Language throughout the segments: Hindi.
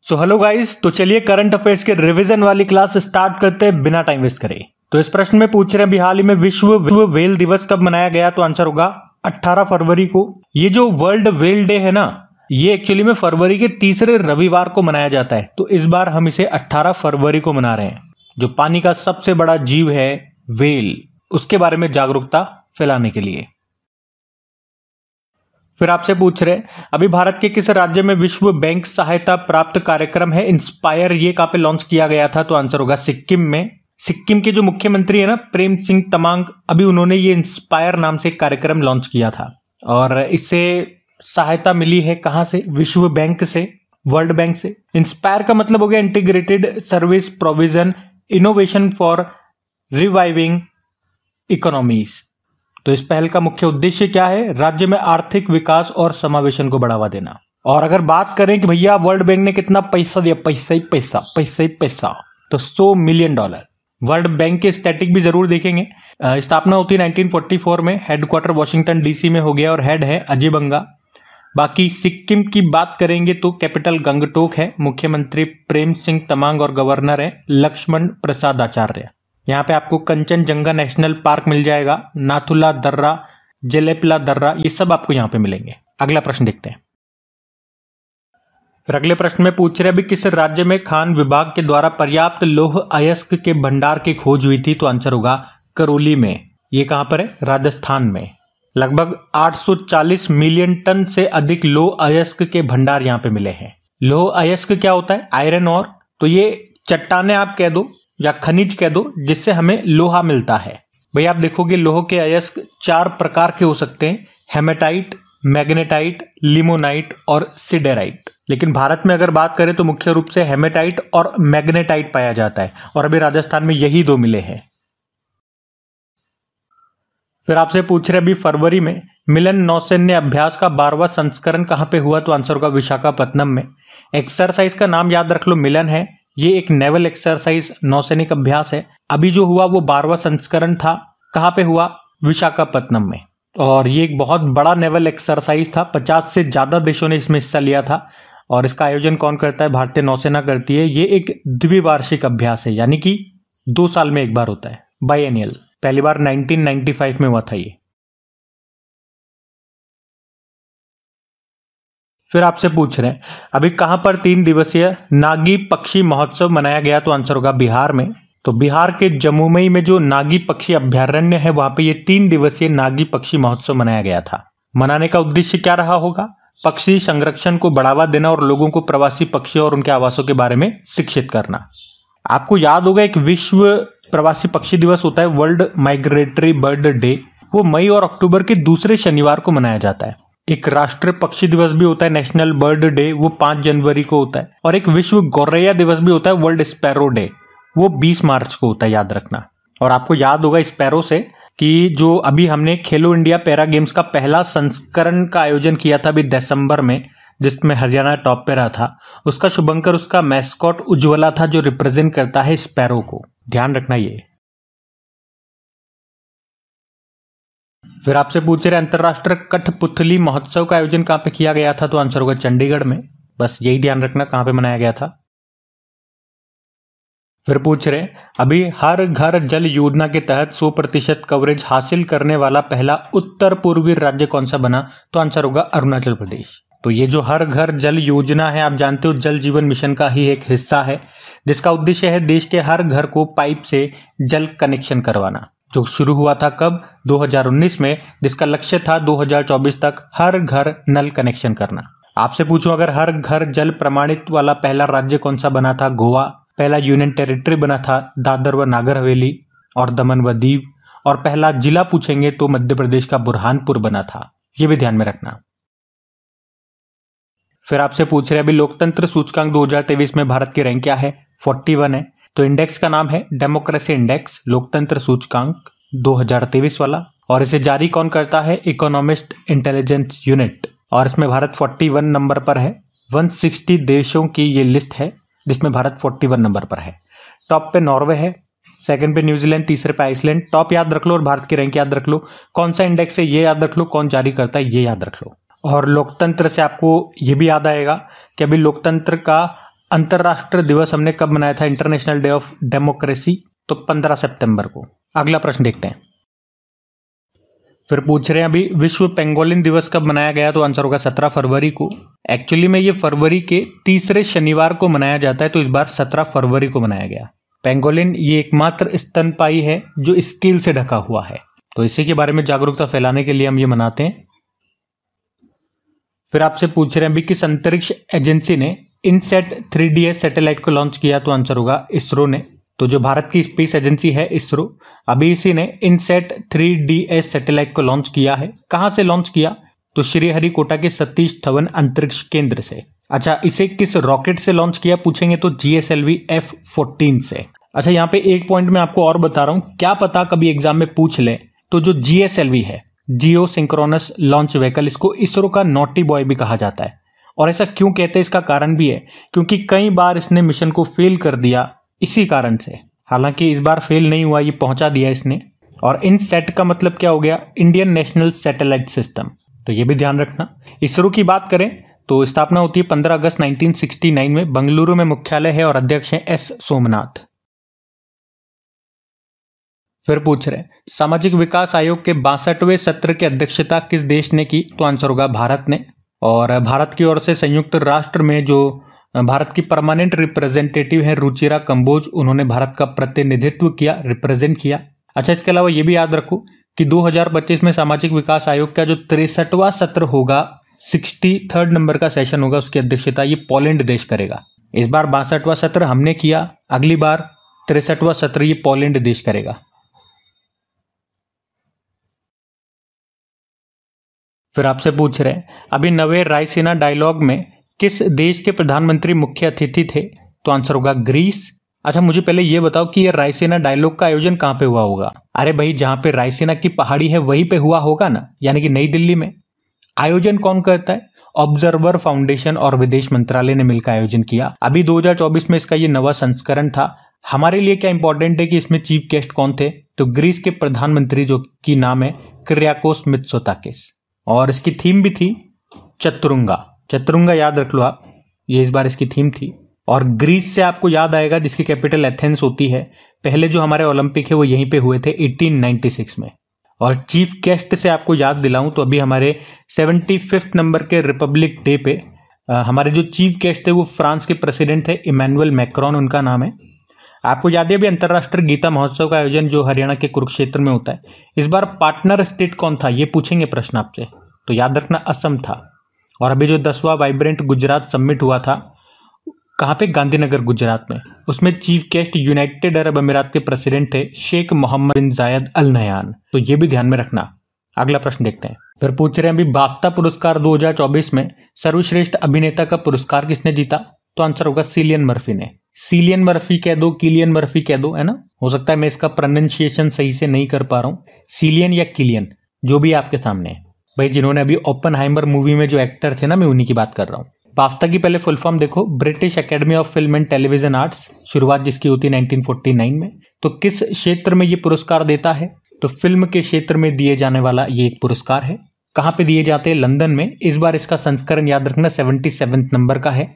सो हेलो गाइस, तो चलिए करंट अफेयर्स के रिवीजन वाली क्लास स्टार्ट करते हैं बिना टाइम वेस्ट करे। तो इस प्रश्न में पूछ रहे हैं, हाल ही में विश्व व्हेल दिवस कब मनाया गया? तो आंसर होगा 18 फरवरी को। ये जो वर्ल्ड व्हेल डे है ना, ये एक्चुअली में फरवरी के तीसरे रविवार को मनाया जाता है। तो इस बार हम इसे 18 फरवरी को मना रहे हैं। जो पानी का सबसे बड़ा जीव है व्हेल, उसके बारे में जागरूकता फैलाने के लिए। फिर आपसे पूछ रहे हैं, अभी भारत के किस राज्य में विश्व बैंक सहायता प्राप्त कार्यक्रम है इंस्पायर, ये कहां पे लॉन्च किया गया था? तो आंसर होगा सिक्किम में। सिक्किम के जो मुख्यमंत्री है ना, प्रेम सिंह तमांग, अभी उन्होंने ये इंस्पायर नाम से एक कार्यक्रम लॉन्च किया था और इससे सहायता मिली है कहां से? विश्व बैंक से, वर्ल्ड बैंक से। इंस्पायर का मतलब हो गया integrated service provision innovation for reviving economies. तो इस पहल का मुख्य उद्देश्य क्या है? राज्य में आर्थिक विकास और समावेशन को बढ़ावा देना। और अगर बात करें कि भैया वर्ल्ड बैंक ने कितना पैसा दिया, पैसा ही पैसा, पैसा ही पैसा, तो $100 मिलियन। वर्ल्ड बैंक के स्टैटिक भी जरूर देखेंगे। स्थापना होती है 1944 में, हेडक्वार्टर वॉशिंगटन डीसी में हो गया और हेड है अजय बंगा। बाकी सिक्किम की बात करेंगे तो कैपिटल गंगटोक है, मुख्यमंत्री प्रेम सिंह तमांग और गवर्नर है लक्ष्मण प्रसाद आचार्य। यहाँ पे आपको कंचनजंगा नेशनल पार्क मिल जाएगा, नाथुला दर्रा, जेलेपला दर्रा, ये सब आपको यहाँ पे मिलेंगे। अगला प्रश्न देखते हैं। फिर अगले प्रश्न में पूछ रहे, अभी किस राज्य में खान विभाग के द्वारा पर्याप्त लौह अयस्क के भंडार की खोज हुई थी? तो आंसर होगा करौली में। ये कहां पर है? राजस्थान में। लगभग 840 मिलियन टन से अधिक लौह अयस्क के भंडार यहाँ पे मिले हैं। लौह अयस्क क्या होता है? आयरन और। तो ये चट्टाने आप कह दो या खनिज कह दो, जिससे हमें लोहा मिलता है। भाई आप देखोगे लोह के अयस्क 4 प्रकार के हो सकते हैं, हेमेटाइट, मैग्नेटाइट, लिमोनाइट और सिडेराइट। लेकिन भारत में अगर बात करें तो मुख्य रूप से हेमेटाइट और मैग्नेटाइट पाया जाता है और अभी राजस्थान में यही 2 मिले हैं। फिर आपसे पूछ रहे, अभी फरवरी में मिलन नौसैन्य अभ्यास का 12वां संस्करण कहां पे हुआ? तो आंसर होगा विशाखापत्तनम में। एक्सरसाइज का नाम याद रख लो, मिलन है। ये एक नेवल एक्सरसाइज नौसैनिक अभ्यास है। अभी जो हुआ वो 12वां संस्करण था। कहां पे हुआ? विशाखापत्तनम में। और ये एक बहुत बड़ा नेवल एक्सरसाइज था, 50 से ज्यादा देशों ने इसमें हिस्सा लिया था। और इसका आयोजन कौन करता है? भारतीय नौसेना करती है। ये एक द्विवार्षिक अभ्यास है, यानी कि 2 साल में एक बार होता है, बाइएनियल। पहली बार 1995 में हुआ था ये। फिर आपसे पूछ रहे हैं, अभी कहां पर 3 दिवसीय नागी पक्षी महोत्सव मनाया गया? तो आंसर होगा बिहार में। तो बिहार के जमुई में जो नागी पक्षी अभ्यारण्य है, वहां पे ये 3 दिवसीय नागी पक्षी महोत्सव मनाया गया था। मनाने का उद्देश्य क्या रहा होगा? पक्षी संरक्षण को बढ़ावा देना और लोगों को प्रवासी पक्षियों और उनके आवासों के बारे में शिक्षित करना। आपको याद होगा एक विश्व प्रवासी पक्षी दिवस होता है, वर्ल्ड माइग्रेटरी बर्ड डे। वो मई और अक्टूबर के दूसरे शनिवार को मनाया जाता है। एक राष्ट्रीय पक्षी दिवस भी होता है, नेशनल बर्ड डे, वो 5 जनवरी को होता है। और एक विश्व गौरैया दिवस भी होता है, वर्ल्ड स्पैरो डे, वो 20 मार्च को होता है, याद रखना। और आपको याद होगा स्पैरो से कि जो अभी हमने खेलो इंडिया पैरा गेम्स का पहला संस्करण का आयोजन किया था अभी दिसंबर में, जिसमें हरियाणा टॉप पे रहा था, उसका शुभंकर, उसका मैस्कॉट उज्ज्वला था, जो रिप्रेजेंट करता है स्पैरो को। ध्यान रखना ये। फिर आपसे पूछ रहे, अंतरराष्ट्रीय कठपुतली महोत्सव का आयोजन कहां पे किया गया था? तो आंसर होगा चंडीगढ़ में। बस यही ध्यान रखना कहां पे मनाया गया था। फिर पूछ रहे, अभी हर घर जल योजना के तहत 100% कवरेज हासिल करने वाला पहला उत्तर पूर्वी राज्य कौन सा बना? तो आंसर होगा अरुणाचल प्रदेश। तो ये जो हर घर जल योजना है, आप जानते हो जल जीवन मिशन का ही एक हिस्सा है, जिसका उद्देश्य है देश के हर घर को पाइप से जल कनेक्शन करवाना, जो शुरू हुआ था कब? 2019 में, जिसका लक्ष्य था 2024 तक हर घर नल कनेक्शन करना। आपसे पूछूं, अगर हर घर जल प्रमाणित वाला पहला राज्य कौन सा बना था? गोवा। पहला यूनियन टेरिटरी बना था दादर व नागर हवेली और दमन व दीव। और पहला जिला पूछेंगे तो मध्य प्रदेश का बुरहानपुर बना था। ये भी ध्यान में रखना। फिर आपसे पूछ रहे, अभी लोकतंत्र सूचकांक 2023 में भारत की रैंक क्या है? 41 है। तो इंडेक्स का नाम है डेमोक्रेसी इंडेक्स, लोकतंत्र सूचकांक 2023 वाला। और इसे जारी कौन करता है? Economist intelligence unit. और इसमें भारत 41 नंबर पर है। 160 देशों की ये लिस्ट है, जिसमें भारत 41 नंबर पर है। टॉप पे नॉर्वे है, सेकंड पे न्यूजीलैंड, तीसरे पे आइसलैंड। टॉप याद रख लो और भारत की रैंक याद रख लो। कौन सा इंडेक्स है ये याद रख लो, कौन जारी करता है ये याद रख लो। और लोकतंत्र से आपको ये भी याद आएगा कि अभी लोकतंत्र का अंतर्राष्ट्रीय दिवस हमने कब मनाया था, इंटरनेशनल डे ऑफ डेमोक्रेसी, तो 15 सितंबर को। अगला प्रश्न देखते हैं। फिर पूछ रहे हैं अभी विश्व पेंगोलिन दिवस कब मनाया गया, तो आंसर होगा 17 फरवरी को। एक्चुअली में ये फरवरी के तीसरे शनिवार को मनाया जाता है, तो इस बार 17 फरवरी को मनाया गया। पेंगोलिन ये एकमात्र स्तनपायी है जो स्केल से ढका हुआ है, तो इसी के बारे में जागरूकता फैलाने के लिए हम ये मनाते हैं। फिर आपसे पूछ रहे हैं अभी किस अंतरिक्ष एजेंसी ने इनसेट 3DS सैटेलाइट को लॉन्च किया, तो आंसर होगा इसरो ने। तो जो भारत की स्पेस एजेंसी है इसरो, अभी इसी ने इनसेट 3DS सैटेलाइट को लॉन्च किया है। कहां से लॉन्च किया, तो श्रीहरिकोटा के सतीश धवन अंतरिक्ष केंद्र से। अच्छा, इसे किस रॉकेट से लॉन्च किया पूछेंगे तो GSLV F-14 से। अच्छा, यहाँ पे एक पॉइंट मैं आपको और बता रहा हूं, क्या पता कभी एग्जाम में पूछ ले, तो जो GSLV है, जियो सिंक्रोनस लॉन्च व्हीकल, इसको इसरो का नॉटी बॉय भी कहा जाता है। और ऐसा क्यों कहते हैं, इसका कारण भी है, क्योंकि कई बार इसने मिशन को फेल कर दिया इसी कारण से। हालांकि इस बार फेल नहीं हुआ, ये पहुंचा दिया इसने। और इन सेट का मतलब क्या हो गया, इंडियन नेशनल सैटेलाइट सिस्टम, तो ये भी ध्यान रखना। इसरो की बात करें तो स्थापना होती है 15 अगस्त 1969 में, बंगलुरु में मुख्यालय है और अध्यक्ष हैं S सोमनाथ। फिर पूछ रहे सामाजिक विकास आयोग के 62वें सत्र की अध्यक्षता किस देश ने की, तो आंसर होगा भारत ने। और भारत की ओर से संयुक्त राष्ट्र में जो भारत की परमानेंट रिप्रेजेंटेटिव है रुचिरा कंबोज, उन्होंने भारत का प्रतिनिधित्व किया, रिप्रेजेंट किया। अच्छा, इसके अलावा ये भी याद रखो कि 2025 में सामाजिक विकास आयोग का जो 63वां सत्र होगा, 63rd नंबर का सेशन होगा, उसकी अध्यक्षता ये पोलैंड देश करेगा। इस बार 62वां सत्र हमने किया, अगली बार 63वां सत्र ये पोलैंड देश करेगा। फिर आपसे पूछ रहे हैं अभी नवे रायसीना डायलॉग में किस देश के प्रधानमंत्री मुख्य अतिथि थे, तो आंसर होगा ग्रीस। अच्छा, मुझे पहले ये बताओ कि ये रायसीना डायलॉग का आयोजन कहां पे हुआ होगा। अरे भाई, जहां पे रायसीना की पहाड़ी है वहीं पे हुआ होगा ना, यानी कि नई दिल्ली में। आयोजन कौन करता है, ऑब्जर्वर फाउंडेशन और विदेश मंत्रालय ने मिलकर आयोजन किया। अभी 2024 में इसका ये नवा संस्करण था। हमारे लिए क्या इंपॉर्टेंट है कि इसमें चीफ गेस्ट कौन थे, तो ग्रीस के प्रधानमंत्री जो की नाम है किर्याकोस मित्सोताकिस। और इसकी थीम भी थी चतुरंगा, चतुरंगा याद रख लो आप, ये इस बार इसकी थीम थी। और ग्रीस से आपको याद आएगा जिसकी कैपिटल एथेंस होती है। पहले जो हमारे ओलंपिक है वो यहीं पे हुए थे 1896 में। और चीफ गेस्ट से आपको याद दिलाऊं तो अभी हमारे 75th नंबर के रिपब्लिक डे पे हमारे जो चीफ गेस्ट थे वो फ्रांस के प्रेसिडेंट थे, इमैनुअल मैक्रोन उनका नाम है। आपको याद है अभी अंतर्राष्ट्रीय गीता महोत्सव का आयोजन जो हरियाणा के कुरुक्षेत्र में होता है, इस बार पार्टनर स्टेट कौन था, ये पूछेंगे प्रश्न आपसे, तो याद रखना असम था। और अभी जो 10वां वाइब्रेंट गुजरात समिट हुआ था, कहाँ पे, गांधीनगर गुजरात में, उसमें चीफ गेस्ट यूनाइटेड अरब अमीरात के प्रेसिडेंट थे शेख मोहम्मद बिन जायद अल नहयान, तो ये भी ध्यान में रखना। अगला प्रश्न देखते हैं। फिर पूछ रहे हैं अभी बाफ्ता पुरस्कार 2024 में सर्वश्रेष्ठ अभिनेता का पुरस्कार किसने जीता, तो आंसर होगा सिलियन मर्फी ने। सिलियन मर्फी कह दो, किलियन मर्फी कह दो, है ना, हो सकता है मैं इसका प्रोनाउंसिएशन सही से नहीं कर पा रहा हूँ, सिलियन या किलियन जो भी आपके सामने है। भाई जिन्होंने अभी ओपनहाइमर मूवी में जो एक्टर थे ना, मैं उन्हीं की बात कर रहा हूँ। बाफ्ता की पहले फुल फॉर्म देखो, British academy of film and television arts, शुरुआत जिसकी होती है 1949 में। तो किस क्षेत्र में ये पुरस्कार देता है, तो फिल्म के क्षेत्र में दिए जाने वाला ये एक पुरस्कार है। कहाँ पे दिए जाते हैं, लंदन में। इस बार इसका संस्करण याद रखना 77 नंबर का है।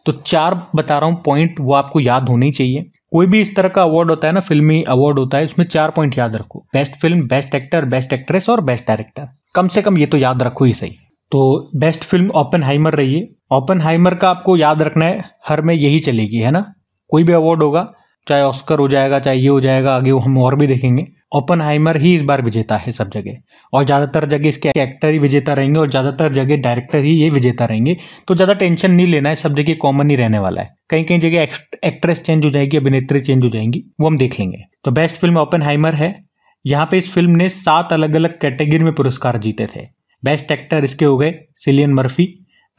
तो 4 बता रहा हूँ पॉइंट, वो आपको याद होने चाहिए। कोई भी इस तरह का अवार्ड होता है ना, फिल्मी अवार्ड होता है, उसमें 4 पॉइंट याद रखो, best film, best actor, best actress और बेस्ट डायरेक्टर। कम से कम ये तो याद रखो ही सही। तो बेस्ट फिल्म ओपनहाइमर रही है। ओपनहाइमर का आपको याद रखना है, हर में यही चलेगी, है ना। कोई भी अवार्ड होगा, चाहे ऑस्कर हो जाएगा, चाहे ये हो जाएगा, आगे हम और भी देखेंगे, ओपनहाइमर ही इस बार विजेता है सब जगह। और ज्यादातर जगह इसके एक्टर ही विजेता रहेंगे और ज्यादातर जगह डायरेक्टर ही ये विजेता रहेंगे। तो ज्यादा टेंशन नहीं लेना है, सब जगह कॉमन ही रहने वाला है। कहीं कहीं जगह एक्ट्रेस चेंज हो जाएगी, अभिनेत्री चेंज हो जाएंगी, वो हम देख लेंगे। तो बेस्ट फिल्म ओपनहाइमर है। यहाँ पे इस फिल्म ने 7 अलग अलग कैटेगरी में पुरस्कार जीते थे। बेस्ट एक्टर इसके हो गए Cillian Murphy,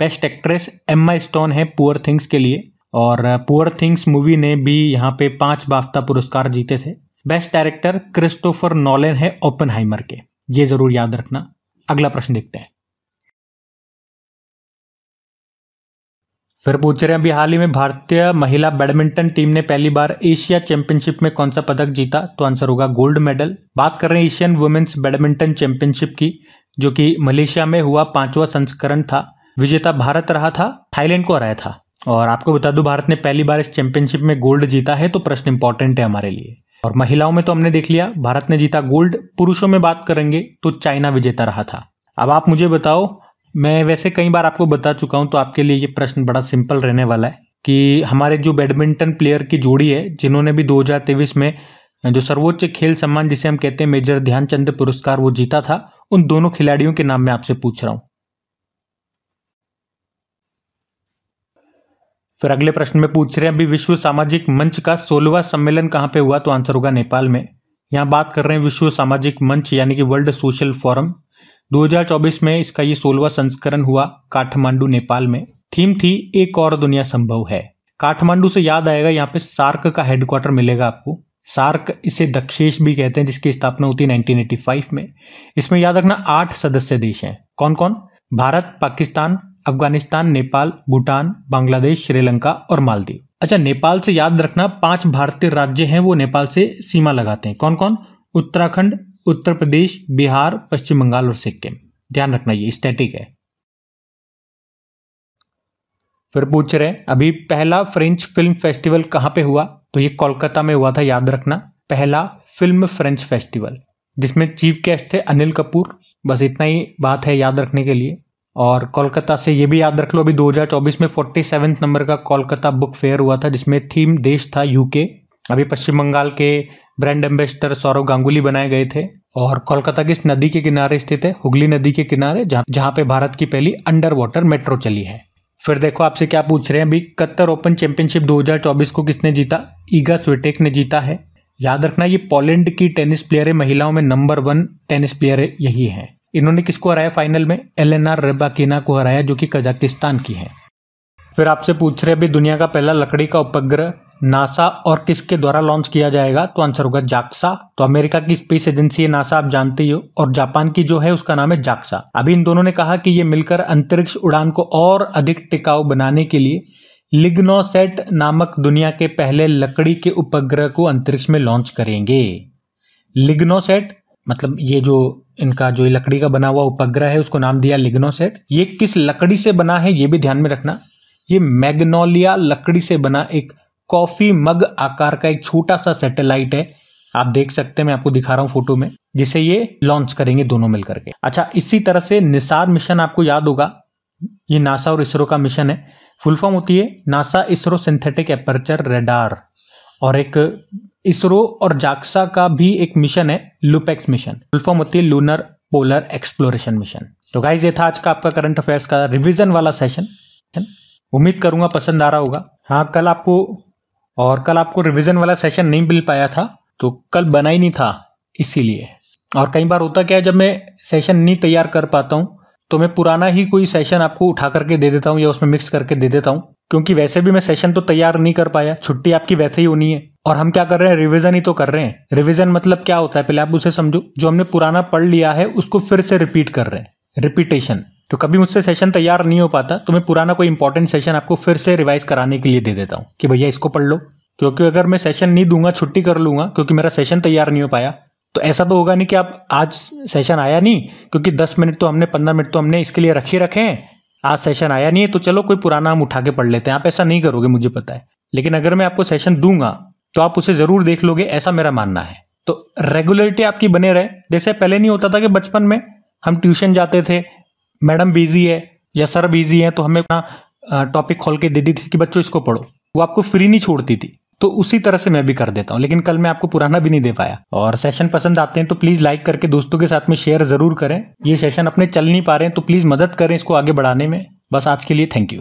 best actress Emma Stone है पुअर थिंग्स के लिए, और पुअर थिंग्स मूवी ने भी यहाँ पे 5 बाफ्ता पुरस्कार जीते थे। बेस्ट डायरेक्टर क्रिस्टोफर नॉलन है ओपनहाइमर के, ये जरूर याद रखना। अगला प्रश्न देखते हैं। फिर पूछ रहे हैं अभी हाल ही में भारतीय महिला बैडमिंटन टीम ने पहली बार एशिया चैंपियनशिप में कौन सा पदक जीता, तो आंसर होगा गोल्ड मेडल। बात कर रहे हैं एशियन वुमेन्स बैडमिंटन चैंपियनशिप की, जो कि मलेशिया में हुआ 5वां संस्करण था। विजेता भारत रहा था, थाईलैंड को हराया था। और आपको बता दूं, भारत ने पहली बार इस चैंपियनशिप में गोल्ड जीता है, तो प्रश्न इंपॉर्टेंट है हमारे लिए। और महिलाओं में तो हमने देख लिया, भारत ने जीता गोल्ड। पुरुषों में बात करेंगे तो चाइना विजेता रहा था। अब आप मुझे बताओ, मैं वैसे कई बार आपको बता चुका हूं, तो आपके लिए ये प्रश्न बड़ा सिंपल रहने वाला है कि हमारे जो बैडमिंटन प्लेयर की जोड़ी है, जिन्होंने भी 2023 में जो सर्वोच्च खेल सम्मान जिसे हम कहते हैं मेजर ध्यानचंद पुरस्कार, वो जीता था, उन दोनों खिलाड़ियों के नाम मैं आपसे पूछ रहा हूं। फिर अगले प्रश्न में पूछ रहे हैं, अभी विश्व सामाजिक मंच का 16वां सम्मेलन कहां पे हुआ? तो आंसर होगा नेपाल में। यहां बात कर रहे हैं विश्व सामाजिक मंच यानी कि वर्ल्ड सोशल फोरम। 2024 में इसका ये 16वां संस्करण हुआ काठमांडू नेपाल में। थीम थी एक और दुनिया संभव है। काठमांडू से याद आएगा, यहाँ पे सार्क का हेडक्वार्टर मिलेगा आपको। सार्क इसे दक्षेश भी कहते हैं, जिसकी स्थापना होती है 1985 में। इसमें याद रखना 8 सदस्य देश हैं। कौन कौन? भारत, पाकिस्तान, अफगानिस्तान, नेपाल, भूटान, बांग्लादेश, श्रीलंका और मालदीव। अच्छा, नेपाल से याद रखना 5 भारतीय राज्य हैं, वो नेपाल से सीमा लगाते हैं। कौन कौन? उत्तराखंड, उत्तर प्रदेश, बिहार, पश्चिम बंगाल और सिक्किम। ध्यान रखना, ये स्टैटिक है। फिर पूछ रहे हैं, अभी पहला फ्रेंच फिल्म फेस्टिवल कहां पे हुआ? तो ये कोलकाता में हुआ था, याद रखना। पहला फिल्म फ्रेंच फेस्टिवल, जिसमें चीफ गेस्ट थे अनिल कपूर। बस इतना ही बात है याद रखने के लिए। और कोलकाता से ये भी याद रख लो, अभी 2024 में 47 नंबर का कोलकाता बुक फेयर हुआ था, जिसमें थीम देश था यूके। अभी पश्चिम बंगाल के ब्रांड एम्बेसडर सौरव गांगुली बनाए गए थे। और कोलकाता किस नदी के किनारे स्थित है? हुगली नदी के किनारे, जहां पे भारत की पहली अंडर वाटर मेट्रो चली है। फिर देखो आपसे क्या पूछ रहे हैं, अभी कतर ओपन चैंपियनशिप 2024 को किसने जीता? ईगा स्विटेक ने जीता है। याद रखना, ये पोलैंड की टेनिस प्लेयर है, महिलाओं में नंबर 1 टेनिस प्लेयर यही है। इन्होंने किसको हराया फाइनल में? एलेना रबाकिना को हराया, जो कि कजाकिस्तान की है। फिर आपसे पूछ रहे हैं, अभी दुनिया का पहला लकड़ी का उपग्रह नासा और किसके द्वारा लॉन्च किया जाएगा? तो आंसर होगा जाक्सा। तो अमेरिका की स्पेस एजेंसी है नासा, आप जानते ही हो, और जापान की जो है उसका नाम है जाक्सा। अभी इन दोनों ने कहा कि ये मिलकर अंतरिक्ष उड़ान को और अधिक टिकाऊ बनाने के लिए लिग्नोसैट नामक दुनिया के पहले लकड़ी के उपग्रह को अंतरिक्ष में लॉन्च करेंगे। लिग्नोसैट मतलब ये जो इनका जो लकड़ी का बना हुआ उपग्रह है, उसको नाम दिया लिग्नोसैट। ये किस लकड़ी से बना है ये भी ध्यान में रखना। ये मैग्नोलिया लकड़ी से बना एक कॉफी मग आकार का एक छोटा सा सैटेलाइट है, आप देख सकते हैं, मैं आपको दिखा रहा हूं फोटो में, जिसे ये लॉन्च करेंगे दोनों मिलकर के। अच्छा, इसी तरह से निसार मिशन आपको याद होगा, ये नासा और इसरो का मिशन है। फुल फॉर्म होती है NASA ISRO synthetic aperture radar. और एक इसरो और जाक्सा का भी एक मिशन है, लुपेक्स मिशन। फुल फॉर्म होती है लूनर पोलर एक्सप्लोरेशन मिशन। तो गाइस, ये था आज का आपका करंट अफेयर्स का रिवीजन वाला सेशन। उम्मीद करूंगा पसंद आ रहा होगा। हाँ, कल आपको रिवीजन वाला सेशन नहीं मिल पाया था, तो कल बना ही नहीं था इसीलिए। और कई बार होता क्या है, जब मैं सेशन नहीं तैयार कर पाता हूं तो मैं पुराना ही कोई सेशन आपको उठा करके दे देता हूं या उसमें मिक्स करके दे देता हूं, क्योंकि वैसे भी मैं सेशन तो तैयार नहीं कर पाया, छुट्टी आपकी वैसे ही होनी है। और हम क्या कर रहे हैं, रिवीजन ही तो कर रहे हैं। रिवीजन मतलब क्या होता है, पहले आप उसे समझो। जो हमने पुराना पढ़ लिया है उसको फिर से रिपीट कर रहे हैं, रिपीटेशन। तो कभी मुझसे सेशन तैयार नहीं हो पाता तो मैं पुराना कोई इंपॉर्टेंट सेशन आपको फिर से रिवाइज कराने के लिए दे देता हूं कि भैया इसको पढ़ लो। क्योंकि अगर मैं सेशन नहीं दूंगा, छुट्टी कर लूंगा क्योंकि मेरा सेशन तैयार नहीं हो पाया, तो ऐसा तो होगा नहीं कि आप आज सेशन आया नहीं क्योंकि 10 मिनट तो हमने 15 मिनट तो हमने इसके लिए रखे हैं, आज सेशन आया नहीं है तो चलो कोई पुराना हम उठा के पढ़ लेते हैं। आप ऐसा नहीं करोगे, मुझे पता है। लेकिन अगर मैं आपको सेशन दूंगा तो आप उसे जरूर देख लोगे, ऐसा मेरा मानना है। तो रेगुलरिटी आपकी बने रहे। जैसे पहले नहीं होता था कि बचपन में हम ट्यूशन जाते थे, मैडम बिजी है या सर बिजी है तो हमें अपना टॉपिक खोल के दे दी थी कि बच्चों इसको पढ़ो, वो आपको फ्री नहीं छोड़ती थी। तो उसी तरह से मैं भी कर देता हूं। लेकिन कल मैं आपको पुराना भी नहीं दे पाया। और सेशन पसंद आते हैं तो प्लीज लाइक करके दोस्तों के साथ में शेयर जरूर करें। ये सेशन अपने चल नहीं पा रहे हैं तो प्लीज मदद करें इसको आगे बढ़ाने में। बस आज के लिए थैंक यू।